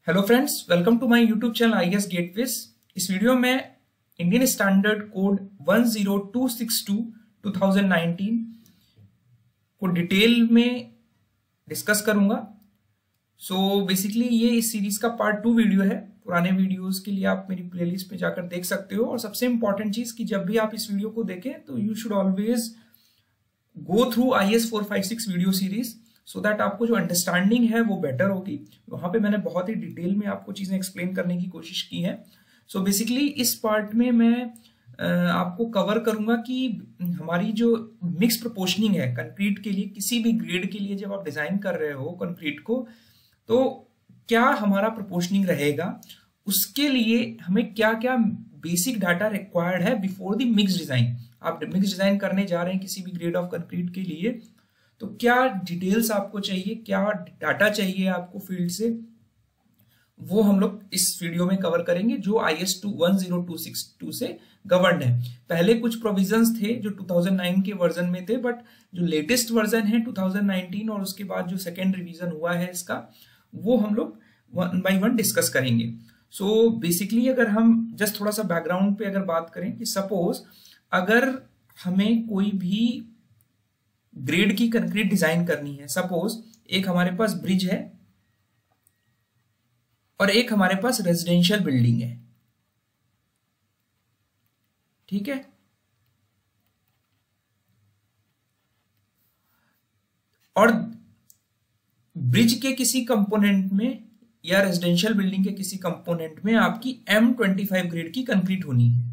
Hello friends, welcome to my YouTube channel IAS gateways. इस video में Indian standard code 10262 2019 को detail में discuss करूंगा। सो बेसिकली ये इस सीरीज का पार्ट 2 वीडियो है। पुराने वीडियोस के लिए आप मेरी प्लेलिस्ट पे जाकर देख सकते हो। और सबसे इंपॉर्टेंट चीज कि जब भी आप इस वीडियो को देखें तो you should always go through IAS 456 video series so that आपको जो अंडरस्टैंडिंग है वो बेटर होगी। वहां पे मैंने बहुत ही डिटेल में आपको चीजें एक्सप्लेन करने की कोशिश की है। सो बेसिकली इस पार्ट में मैं आपको कवर करूंगा कि हमारी जो मिक्स प्रोपोर्शनिंग है कंक्रीट के लिए, किसी भी ग्रेड के लिए जब आप डिजाइन कर रहे हो कंक्रीट को, तो क्या हमारा प्रोपोर्शनिंग रहेगा, उसके लिए हमें क्या क्या बेसिक डाटा रिक्वायर्ड है बिफोर द मिक्स डिजाइन। आप मिक्स डिजाइन करने जा रहे हैं किसी भी ग्रेड ऑफ कंक्रीट के लिए, तो क्या डिटेल्स आपको चाहिए, क्या डाटा चाहिए आपको फील्ड से, वो हम लोग इस वीडियो में कवर करेंगे जो IAS 10262 से गवर्न है। पहले कुछ प्रोविजंस थे जो 2009 के वर्जन में थे, बट जो लेटेस्ट वर्जन है 2019 और उसके बाद जो सेकेंड रिवीजन हुआ है इसका, वो हम लोग वन बाय वन डिस्कस करेंगे। सो बेसिकली अगर हम जस्ट थोड़ा सा बैकग्राउंड पे अगर बात करें कि सपोज अगर हमें कोई भी ग्रेड की कंक्रीट डिजाइन करनी है, सपोज एक हमारे पास ब्रिज है और एक हमारे पास रेजिडेंशियल बिल्डिंग है, ठीक है। और ब्रिज के किसी कंपोनेंट में या रेजिडेंशियल बिल्डिंग के किसी कंपोनेंट में आपकी M25 ग्रेड की कंक्रीट होनी है,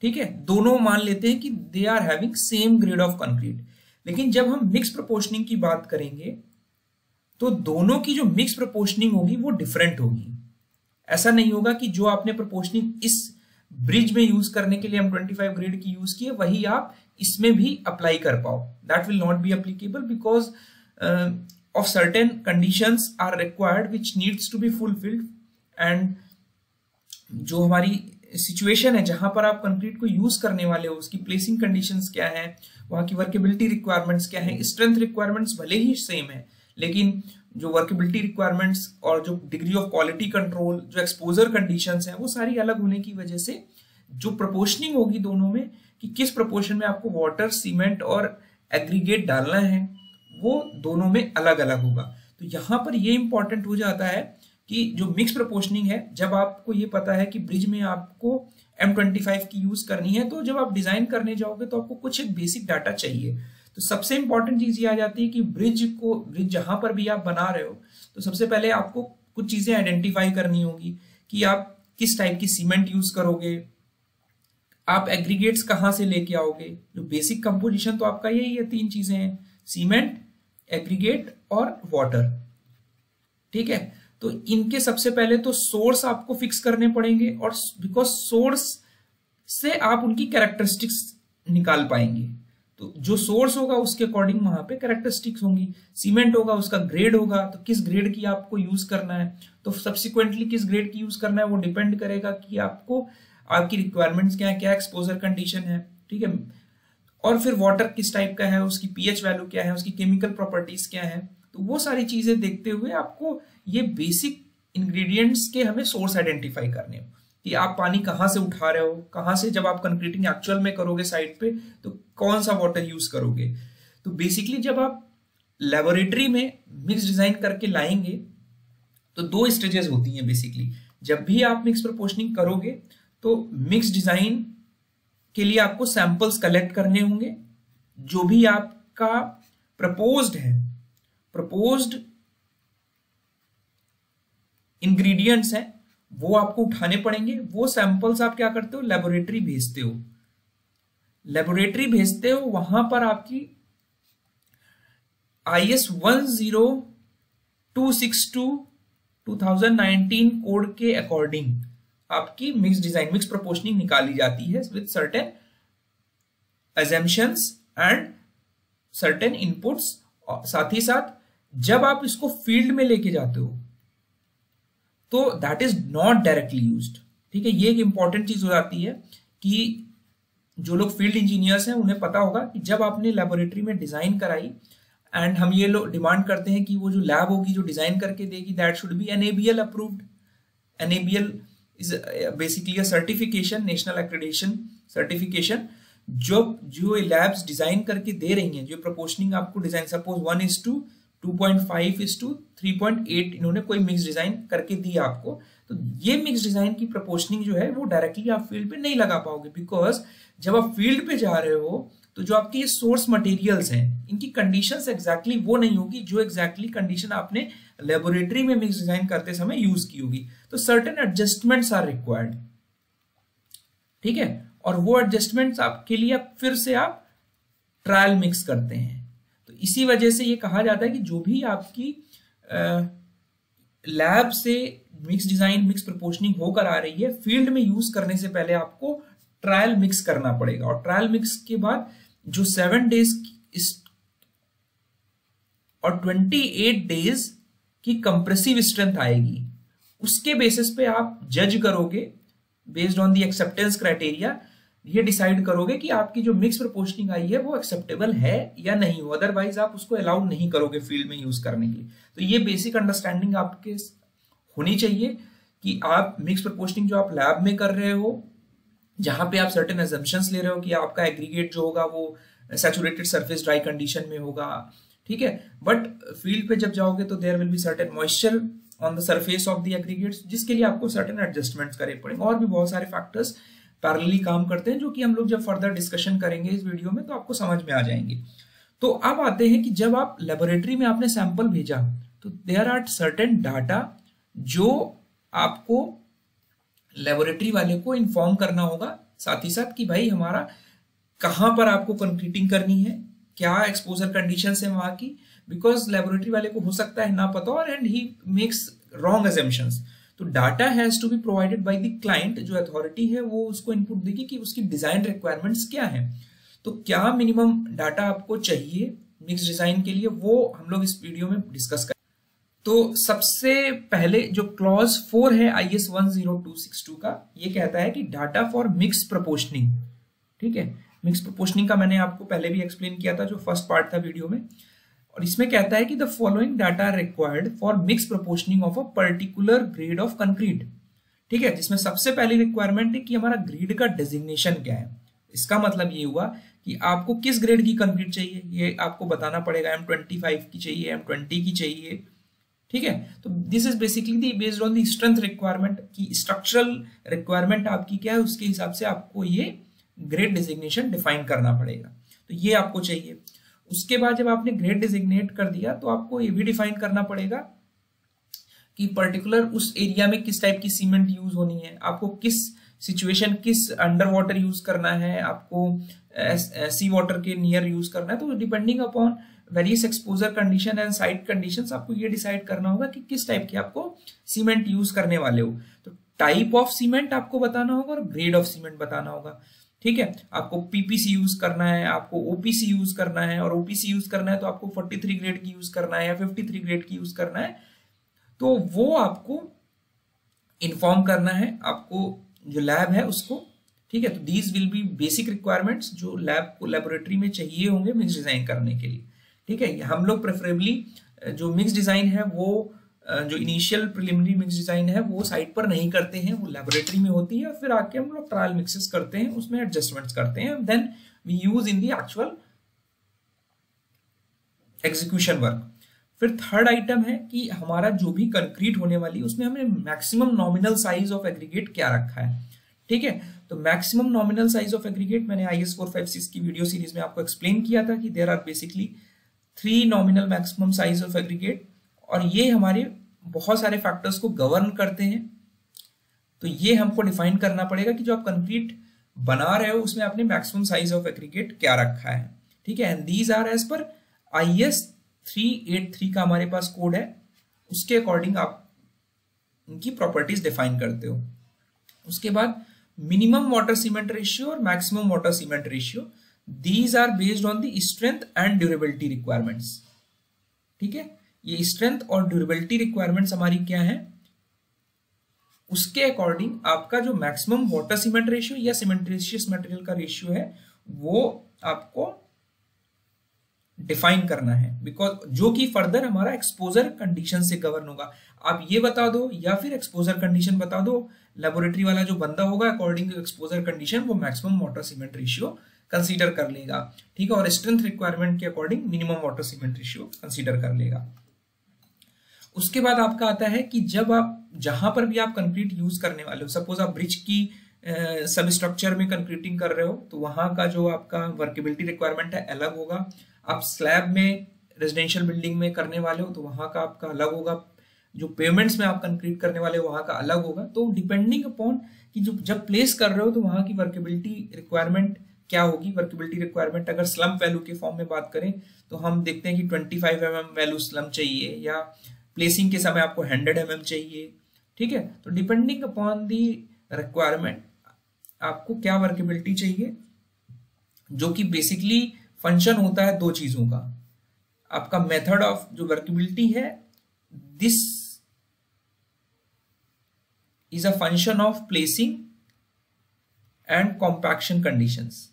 ठीक है। दोनों मान लेते हैं कि they are having same grade of concrete. लेकिन जब हम मिक्स प्रोपोर्शनिंग की बात करेंगे तो दोनों की जो मिक्स प्रोपोर्शनिंग होगी वो डिफरेंट होगी। ऐसा नहीं होगा कि जो आपने प्रोपोर्शनिंग इस ब्रिज में यूज करने के लिए M25 ग्रेड की यूज की है वही आप इसमें भी अप्लाई कर पाओ। That will not be applicable because of certain conditions are required which needs to be fulfilled. And जो हमारी सिचुएशन है जहां पर आप कंक्रीट को यूज करने वाले हो, उसकी प्लेसिंग कंडीशंस क्या है, वहां की वर्केबिलिटी रिक्वायरमेंट्स क्या है, स्ट्रेंथ रिक्वायरमेंट्स भले ही सेम है, लेकिन जो वर्केबिलिटी रिक्वायरमेंट्स और जो डिग्री ऑफ क्वालिटी कंट्रोल, जो एक्सपोजर कंडीशंस हैं, वो सारी अलग होने की वजह से जो प्रोपोर्शनिंग होगी दोनों में कि किस प्रोपोर्शन में आपको वाटर, सीमेंट और एग्रीगेट डालना है, वो दोनों में अलग अलग होगा। तो यहां पर ये इंपॉर्टेंट हो जाता है कि जो मिक्स प्रोपोर्शनिंग है, जब आपको ये पता है कि ब्रिज में आपको M25 की यूज करनी है, तो जब आप डिजाइन करने जाओगे तो आपको कुछ एक बेसिक डाटा चाहिए। तो सबसे इंपॉर्टेंट चीज ये आ जाती है कि ब्रिज जहां पर भी आप बना रहे हो, तो सबसे पहले आपको कुछ चीजें आइडेंटिफाई करनी होगी कि आप किस टाइप की सीमेंट यूज करोगे, आप एग्रीगेट्स कहाँ से लेके आओगे। जो बेसिक कंपोजिशन तो आपका यही है, 3 चीजें हैं, सीमेंट, एग्रीगेट और वाटर, ठीक है। तो इनके सबसे पहले तो सोर्स आपको फिक्स करने पड़ेंगे, और बिकॉज सोर्स से आप उनकी कैरेक्टरिस्टिक्स निकाल पाएंगे। तो जो सोर्स होगा उसके अकॉर्डिंग वहां पे कैरेक्टरिस्टिक्स होंगी। सीमेंट होगा, उसका ग्रेड होगा, तो किस ग्रेड की आपको यूज करना है, तो सब्सिक्वेंटली किस ग्रेड की यूज करना है वो डिपेंड करेगा कि आपको आपकी रिक्वायरमेंट्स क्या है, क्या एक्सपोजर कंडीशन है, ठीक है। और फिर वाटर किस टाइप का है, उसकी pH वैल्यू क्या है, उसकी केमिकल प्रॉपर्टीज क्या है, तो वो सारी चीजें देखते हुए आपको ये बेसिक इंग्रेडिएंट्स के हमें सोर्स आइडेंटिफाई करने हो कि आप पानी कहाँ से उठा रहे हो, कहाँ से जब आप कंक्रीटिंग एक्चुअल में करोगे साइट पे तो कौन सा वाटर यूज करोगे। तो बेसिकली जब आप लेबोरेटरी में मिक्स डिजाइन करके लाएंगे तो 2 स्टेजेस होती हैं बेसिकली। जब भी आप मिक्स प्रोपोर्शनिंग करोगे तो मिक्स डिजाइन के लिए आपको सैंपल्स कलेक्ट करने होंगे। जो भी आपका प्रपोज्ड है, प्रपोज्ड इंग्रेडिएंट्स हैं, वो आपको उठाने पड़ेंगे। वो सैंपल्स आप क्या करते हो, लेबोरेटरी भेजते हो। लेबोरेटरी भेजते हो, वहां पर आपकी IAS 10262 2019 कोड के अकॉर्डिंग आपकी मिक्स डिजाइन, मिक्स प्रोपोर्शनिंग निकाली जाती है with certain assumptions and certain inputs. साथ ही साथ जब आप इसको फील्ड में लेके जाते हो तो that is not directly used, ठीक है। ये एक इंपॉर्टेंट चीज हो जाती है कि जो लोग फील्ड इंजीनियर्स हैं उन्हें पता होगा कि जब आपने लेबोरेटरी में डिजाइन कराई, एंड हम ये लोग डिमांड करते हैं कि वो जो लैब होगी जो डिजाइन करके देगी that should be NABL approved. NABL is basically a certification, national accreditation certification, जो लैब्स डिजाइन करके दे रही हैं, जो प्रोपोर्शनिंग आपको डिजाइन सपोज 1:2, 2.5:3.8 इन्होंने कोई मिक्स डिजाइन करके दी आपको, तो ये मिक्स डिजाइन की प्रोपोर्शनिंग जो है वो डायरेक्टली आप फील्ड पे नहीं लगा पाओगे, बिकॉज जब आप फील्ड पे जा रहे हो तो जो आपके ये सोर्स मटेरियल्स हैं इनकी कंडीशंस एग्जैक्टली वो नहीं होगी जो एग्जैक्टली कंडीशन आपने लेबोरेटरी में मिक्स डिजाइन करते समय यूज की होगी। तो सर्टेन एडजस्टमेंट्स आर रिक्वायर्ड, ठीक है, और वो एडजस्टमेंट्स आपके लिए फिर से आप ट्रायल मिक्स करते हैं। तो इसी वजह से ये कहा जाता है कि जो भी आपकी लैब से मिक्स डिजाइन, मिक्स प्रोपोर्शनिंग होकर आ रही है, फील्ड में यूज करने से पहले आपको ट्रायल मिक्स करना पड़ेगा, और ट्रायल मिक्स के बाद जो 7 डेज और 28 डेज की कंप्रेसिव स्ट्रेंथ आएगी, उसके बेसिस पे आप जज करोगे based on the acceptance criteria, ये डिसाइड करोगे कि आपकी जो मिक्स प्रोपोर्शनिंग आई है वो एक्सेप्टेबल है या नहीं हो, अदरवाइज आप उसको अलाउ नहीं करोगे फील्ड में यूज करने के लिए। तो ये बेसिक अंडरस्टैंडिंग आपके होनी चाहिए कि आप मिक्स प्रोपोर्शनिंग जो आप लैब में कर रहे हो, जहां पे आप सर्टेन अजम्पशंस ले रहे हो कि आपका एग्रीगेट जो होगा वो सैचुरेटेड सरफेस ड्राई कंडीशन में होगा, ठीक है, बट फील्ड पे जब जाओगे तो there will be certain moisture on the surface of the aggregates, जिसके लिए आपको सर्टेन एडजस्टमेंट्स करने पड़ेंगे। और भी बहुत सारे फैक्टर्स पैरेलली काम करते हैं जो कि हम लोग जब फर्दर डिस्कशन करेंगे इस वीडियो में तो आपको समझ में आ जाएंगे। तो अब आते हैं कि जब आप लेबोरेटरी में आपने सैंपल भेजा तो देयर आर सर्टेन डाटा जो आपको लेबोरेटरी वाले को इन्फॉर्म करना होगा, साथ ही साथ कि भाई हमारा कहां पर आपको कंक्रीटिंग करनी है, क्या एक्सपोजर कंडीशंस है वहां की, बिकॉज लेबोरेटरी वाले को हो सकता है ना पता और and he makes wrong assumptions. तो data has to be provided by the client, जो अथॉरिटी है वो उसको इनपुट देगी कि उसकी डिजाइन रिक्वायरमेंट्स क्या है। तो क्या मिनिमम डाटा आपको चाहिए मिक्स डिजाइन के लिए, वो हम लोग इस वीडियो में डिस्कस करें। तो सबसे पहले जो क्लॉज 4 है IS 10262 का, ये कहता है कि डाटा फॉर मिक्स प्रोपोर्शनिंग, ठीक है, मिक्स प्रोपोर्शनिंग का मैंने आपको पहले भी एक्सप्लेन किया था जो फर्स्ट पार्ट था वीडियो में, और इसमें कहता है कि the following data required for mix proportioning of a particular grade of concrete, ठीक है, जिसमें सबसे पहली रिक्वायरमेंट है कि हमारा ग्रेड का डेजिग्नेशन क्या है। इसका मतलब ये हुआ कि आपको किस ग्रेड की कंक्रीट चाहिए ये आपको बताना पड़ेगा, M25 की चाहिए, M20 की चाहिए, ठीक है। तो this is basically based on the strength requirement की स्ट्रक्चरल रिक्वायरमेंट आपकी क्या है, उसके हिसाब से आपको ये ग्रेड डिजिग्नेशन डिफाइन करना पड़ेगा। तो ये आपको चाहिए। उसके बाद जब आपने ग्रेड डिजिग्नेट कर दिया तो आपको ये भी डिफाइन करना पड़ेगा कि पर्टिकुलर उस एरिया में किस टाइप की सीमेंट यूज होनी है, आपको किस सिचुएशन, किस अंडर वाटर यूज करना है, आपको सी वाटर के नियर यूज करना है। तो depending upon various exposure condition and site conditions आपको ये डिसाइड करना होगा कि किस टाइप की आपको सीमेंट यूज करने वाले हो। तो टाइप ऑफ सीमेंट आपको बताना होगा और ग्रेड ऑफ सीमेंट बताना होगा, ठीक है। आपको PPC यूज करना है, आपको OPC यूज करना है, और OPC यूज करना है तो आपको 43 ग्रेड की यूज करना है या 53 ग्रेड की यूज करना है, तो वो आपको इन्फॉर्म करना है आपको जो लैब है उसको, ठीक है। तो these will be basic requirements जो लैब को लेबोरेटरी में चाहिए होंगे मिक्स डिजाइन करने के लिए, ठीक है। हम लोग प्रेफरेबली जो मिक्स डिजाइन है वो जो इनिशियल प्रिलिमिनरी मिक्स डिजाइन है वो साइट पर नहीं करते हैं, वो लेबोरेटरी में होती है, फिर आके हम लोग ट्रायल मिक्सेस करते हैं, उसमें एडजस्टमेंट्स करते हैं, then we use in the actual execution work. फिर थर्ड आइटम है कि हमारा जो भी कंक्रीट होने वाली है उसमें हमने maximum nominal size of aggregate क्या रखा है, ठीक है। तो maximum nominal size of aggregate मैंने IS 456 की वीडियो सीरीज में आपको एक्सप्लेन किया था कि there are basically 3 nominal maximum size of aggregate, और ये हमारे बहुत सारे फैक्टर्स को गवर्न करते हैं। तो ये हमको डिफाइन करना पड़ेगा कि जो आप कंक्रीट बना रहे हो उसमें आपने मैक्सिमम साइज ऑफ एग्रीगेट क्या रखा है, ठीक है। And these are as per IS 383 का हमारे पास कोड है, उसके अकॉर्डिंग आप इनकी प्रॉपर्टीज डिफाइन करते हो। उसके बाद मिनिमम वाटर सीमेंट रेशियो और maximum water cement ratio, these are based on the strength and durability requirements, ठीक है। ये स्ट्रेंथ और ड्यूरेबिलिटी रिक्वायरमेंट्स हमारी क्या है, उसके अकॉर्डिंग आपका जो मैक्सिमम वाटर सीमेंट रेशियो या सीमेंटेशियस मटेरियल का रेशियो है वो आपको डिफाइन करना है, बिकॉज जो कि फर्दर हमारा एक्सपोजर कंडीशन से गवर्न होगा। आप ये बता दो या फिर एक्सपोजर कंडीशन बता दो, लेबोरेटरी वाला जो बंदा होगा अकॉर्डिंग टू एक्सपोजर कंडीशन वो maximum water cement ratio consider कर लेगा, ठीक है, और स्ट्रेंथ रिक्वायरमेंट के according minimum water cement ratio consider कर लेगा। उसके बाद आपका आता है कि जब आप जहां पर भी आप कंक्रीट यूज करने वाले हो, सपोज आप ब्रिज की सब स्ट्रक्चर में कंक्रीटिंग कर रहे हो तो वहां का जो आपका वर्केबिलिटी रिक्वायरमेंट है अलग होगा। आप स्लैब में रेजिडेंशियल बिल्डिंग में करने वाले हो तो वहां का आपका अलग होगा। जो पेमेंट्स में आप कंक्रीट करने वाले हो वहां का अलग होगा। तो डिपेंडिंग अपॉन कि जो जब प्लेस कर रहे हो तो वहां की वर्केबिलिटी रिक्वायरमेंट क्या होगी। वर्केबिलिटी रिक्वायरमेंट अगर स्लम वैल्यू के फॉर्म में बात करें तो हम देखते हैं कि 25 mm वैल्यू स्लम चाहिए, या प्लेसिंग के समय आपको 100 mm चाहिए, ठीक है। तो डिपेंडिंग अपॉन दी रिक्वायरमेंट आपको क्या वर्केबिलिटी चाहिए, जो कि बेसिकली फंक्शन होता है दो चीजों का। आपका मेथड ऑफ जो वर्केबिलिटी है, this is a function of placing and compaction conditions,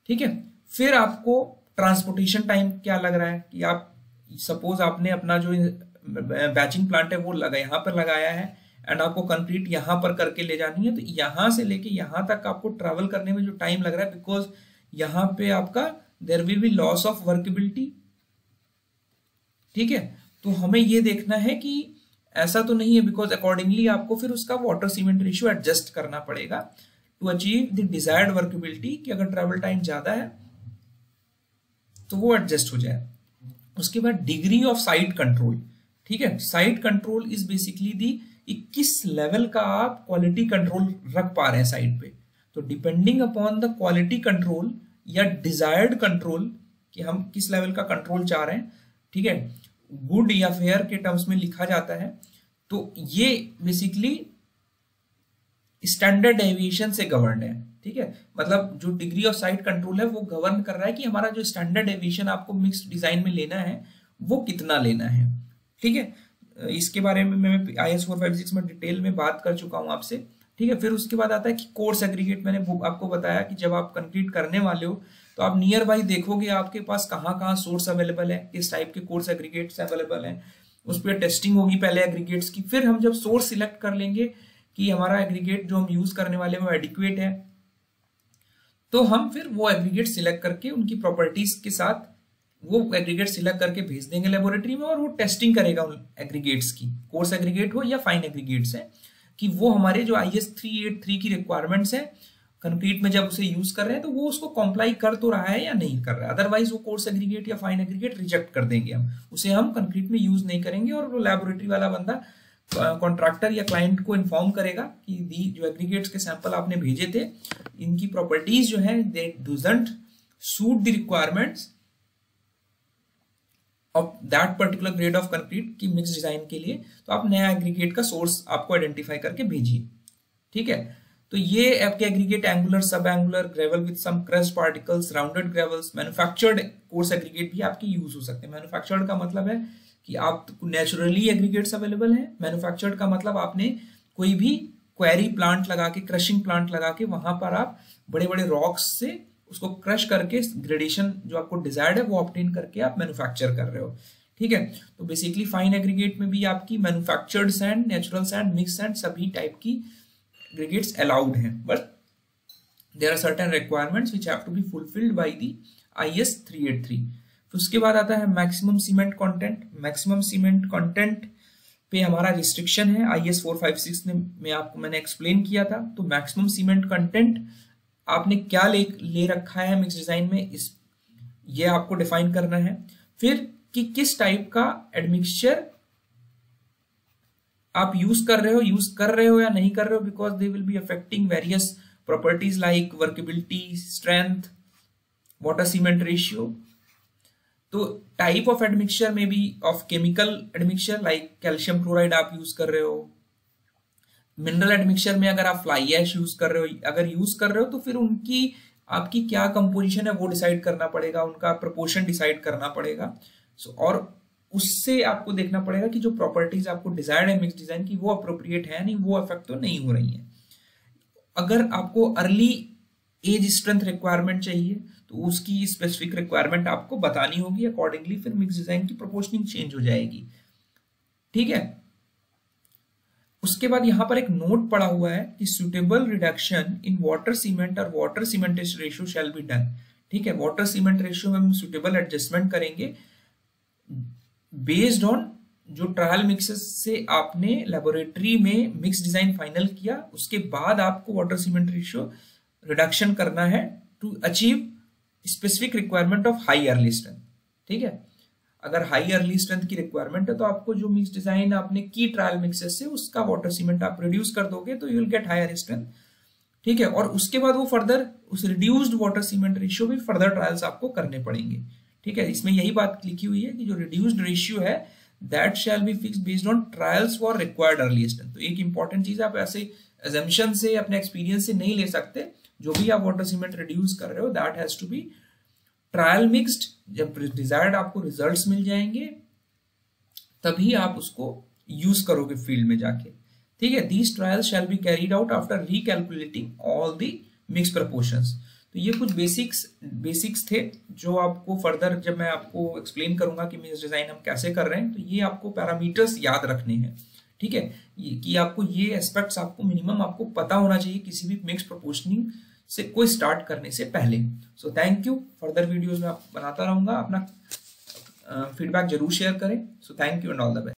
ठीक है। फिर आपको ट्रांसपोर्टेशन टाइम क्या लग रहा है कि आप सपोज आपने अपना जो बैचिंग प्लांट है वो यहाँ पर लगाया है एंड आपको कंक्रीट यहाँ पर करके ले जानी है, तो यहाँ से लेके यहाँ तक आपको ट्रैवल करने में जो टाइम लग रहा है, बिकॉज यहाँ पे आपका there will be loss of workability, ठीक है। तो हमें ये देखना है कि ऐसा तो नहीं है, बिकॉज अकॉर्डिंगली आपको फिर उसका वाटर सीमेंट रेशियो एडजस्ट करना पड़ेगा to achieve the desired workability, कि अगर ट्रैवल टाइम ज्यादा है तो वो एडजस्ट हो जाए। उसके बाद डिग्री ऑफ साइट कंट्रोल, ठीक है। Site control is basically the किस लेवल का आप क्वालिटी कंट्रोल रख पा रहे हैं साइट पे। तो depending upon the quality control या डिजायर्ड कंट्रोल कि हम किस लेवल का कंट्रोल चाह रहे हैं, ठीक है, गुड या फेयर के टर्म्स में लिखा जाता है। तो ये बेसिकली स्टैंडर्ड डेविएशन से गवर्न है, ठीक है। मतलब जो डिग्री ऑफ साइट कंट्रोल है वो गवर्न कर रहा है कि हमारा जो स्टैंडर्ड डेविएशन आपको मिक्स्ड डिजाइन में लेना है वो कितना लेना है, ठीक है। इसके बारे में मैं IS 456 में डिटेल में बात कर चुका हूं आपसे, ठीक है। फिर उसके बाद आता है कि कोर्स एग्रीगेट। मैंने आपको बताया कि जब आप कंक्रीट करने वाले हो तो आप नियर बाई देखोगे आपके पास कहाँ कहाँ सोर्स अवेलेबल है, किस टाइप के कोर्स एग्रीगेट्स अवेलेबल हैं, उस पर टेस्टिंग होगी पहले एग्रीगेट्स की। फिर हम जब सोर्स सिलेक्ट कर लेंगे कि हमारा एग्रीगेट जो हम यूज करने वाले वो एडिक्वेट है, तो हम फिर वो एग्रीगेट सिलेक्ट करके उनकी प्रॉपर्टीज के साथ वो एग्रीगेट सिलेक्ट करके भेज देंगे लेबोरेटरी में, और वो टेस्टिंग करेगा उन एग्रीगेट्स की, कोर्स एग्रीगेट हो या फाइन एग्रीगेट्स है, कि वो हमारे जो IS 383 की रिक्वायरमेंट्स है कंक्रीट में जब उसे यूज कर रहे हैं तो वो उसको कॉम्प्लाई कर तो रहा है या नहीं कर रहा है। अदरवाइज वो कोर्स एग्रीगेट या फाइन एग्रीगेट रिजेक्ट कर देंगे, हम उसे हम कंक्रीट में यूज नहीं करेंगे। और वो लेबोरेटरी वाला बंदा कॉन्ट्रैक्टर या क्लाइंट को इन्फॉर्म करेगा कि दी जो एग्रीगेट्स के सैंपल आपने भेजे थे इनकी प्रॉपर्टीज जो है दे doesn't suit the requirements of that particular grade of concrete की मिक्स डिजाइन के लिए, तो आप नया एग्रीगेट का सोर्स आपको आइडेंटिफाई करके भेजिए, ठीक है। तो ये आपके aggregate angular, sub angular, gravel with some crushed particles, rounded gravels, manufactured coarse aggregate भी आपके यूज हो सकते हैं। मैन्युफैक्चर्ड का मतलब है कि आप नेचुरली एग्रीगेट्स अवेलेबल है। मैन्युफैक्चर्ड का मतलब आपने कोई भी क्वेरी प्लांट लगा के, क्रशिंग प्लांट लगा के वहां पर आप बड़े बड़े रॉक्स से उसको क्रश करके ग्रेडेशन जो आपको डिजायर्ड है वो ऑब्टेन करके आप मैन्युफैक्चर कर रहे हो, ठीक है। तो बेसिकली फाइन एग्रीगेट में भी आपकी manufactured sand, natural sand, mix sand सभी टाइप की एग्रीगेट्स अलाउड हैं, but there are certain requirements which have to be fulfilled by the IS 383। फिर उसके बाद आता है maximum cement content. Maximum cement content पे हमारा रिस्ट्रिक्शन है IS 456 में आपको मैंने एक्सप्लेन किया था। तो मैक्सिमम सीमेंट कंटेंट आपने क्या ले रखा है मिक्स डिजाइन में, ये आपको डिफाइन करना है। फिर कि किस टाइप का एडमिक्सचर आप यूज कर रहे हो या नहीं कर रहे हो, because they will be affecting various properties like workability, strength, water cement ratio. तो टाइप ऑफ एडमिक्सचर में भी of chemical admixture like calcium chloride आप यूज कर रहे हो। मिनरल एडमिक्सचर में अगर आप फ्लाई ऐश यूज कर रहे हो तो फिर उनकी आपकी क्या कंपोजिशन है वो डिसाइड करना पड़ेगा, उनका प्रोपोर्शन डिसाइड करना पड़ेगा। और उससे आपको देखना पड़ेगा कि जो प्रॉपर्टीज आपको डिजायर्ड है मिक्स डिजाइन की वो अप्रोप्रिएट है नहीं, वो अफेक्ट तो नहीं हो रही है। अगर आपको अर्ली एज स्ट्रेंथ रिक्वायरमेंट चाहिए, तो उसकी स्पेसिफिक रिक्वायरमेंट आपको बतानी होगी, अकॉर्डिंगली फिर मिक्स डिजाइन की प्रोपोर्शनिंग चेंज हो जाएगी। ठीक है, उसके बाद यहां पर एक नोट पड़ा हुआ है कि suitable reduction in water cement और water cementitious ratio shall be done. ठीक है, वाटर सीमेंट रेशियो में हम सुटेबल एडजस्टमेंट करेंगे बेस्ड ऑन जो ट्रायल मिक्सेस से आपने लेबोरेटरी में मिक्स डिजाइन फाइनल किया, उसके बाद आपको वाटर सीमेंट रेशियो रिडक्शन करना है to achieve specific requirement of high early strength. ठीक है, अगर हाई अर्ली स्ट्रेंथ की रिक्वायरमेंट है तो आपको जो मिक्स डिजाइन आपने की ट्रायल मिक्सेस से उसका वाटर सीमेंट आप रिड्यूस कर दोगे तो you will get higher strength. ठीक है, और उसके बाद वो फर्दर उस रिड्यूस्ड वाटर सीमेंट रेशियो भी फर्दर ट्रायल्स आपको करने पड़ेंगे। ठीक है, इसमें यही बात लिखी हुई है कि जो रिड्यूस्ड रेशियो है that shall be fixed based on trials for required early strength. तो एक इंपॉर्टेंट चीज, आप ऐसे अजम्पशन से अपने एक्सपीरियंस से नहीं ले सकते, जो भी आप वाटर सीमेंट रिड्यूस कर रहे हो that has to be trial mixed. जब डिजायर्ड आपको रिजल्ट्स मिल जाएंगे तभी आप उसको यूज करोगे फील्ड में जाके। ठीक है, these trials shall be carried out after रिकैलकुलेटिंग all the mix proportions. तो ये कुछ बेसिक्स थे जो आपको फर्दर जब मैं आपको एक्सप्लेन करूंगा कि मिक्स डिजाइन हम कैसे कर रहे हैं, तो ये आपको पैरामीटर्स याद रखने हैं। ठीक है, कि आपको ये एस्पेक्ट्स आपको मिनिमम आपको पता होना चाहिए किसी भी मिक्स प्रपोर्शनिंग से कोई स्टार्ट करने से पहले। So thank you, further videos में आप बनाता रहूंगा, अपना फीडबैक जरूर शेयर करें। So thank you and all the best.